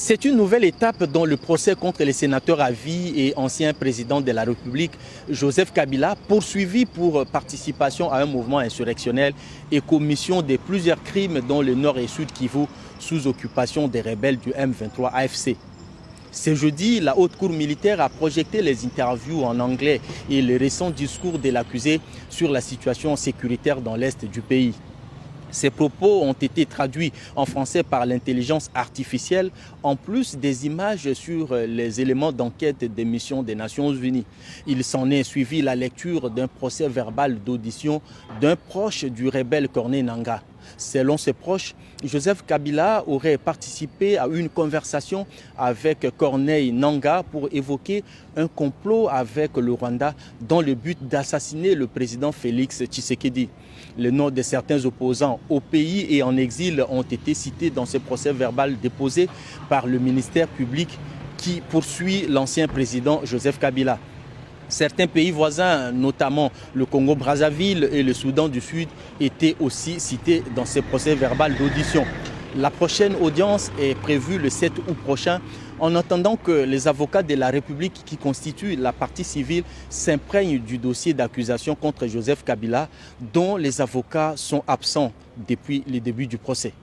C'est une nouvelle étape dans le procès contre les sénateurs à vie et ancien président de la République, Joseph Kabila, poursuivi pour participation à un mouvement insurrectionnel et commission de plusieurs crimes dans le nord et sud Kivu sous occupation des rebelles du M23 AFC. Ce jeudi, la Haute Cour militaire a projeté les interviews en anglais et le récent discours de l'accusé sur la situation sécuritaire dans l'est du pays. Ces propos ont été traduits en français par l'intelligence artificielle, en plus des images sur les éléments d'enquête des missions des Nations Unies. Il s'en est suivi la lecture d'un procès verbal d'audition d'un proche du rebelle Corneille Nangaa. Selon ses proches, Joseph Kabila aurait participé à une conversation avec Corneille Nangaa pour évoquer un complot avec le Rwanda dans le but d'assassiner le président Félix Tshisekedi. Les noms de certains opposants au pays et en exil ont été cités dans ce procès verbal déposé par le ministère public qui poursuit l'ancien président Joseph Kabila. Certains pays voisins, notamment le Congo-Brazzaville et le Soudan du Sud, étaient aussi cités dans ce procès verbal d'audition. La prochaine audience est prévue le 7 août prochain, en attendant que les avocats de la République qui constituent la partie civile s'imprègnent du dossier d'accusation contre Joseph Kabila, dont les avocats sont absents depuis le début du procès.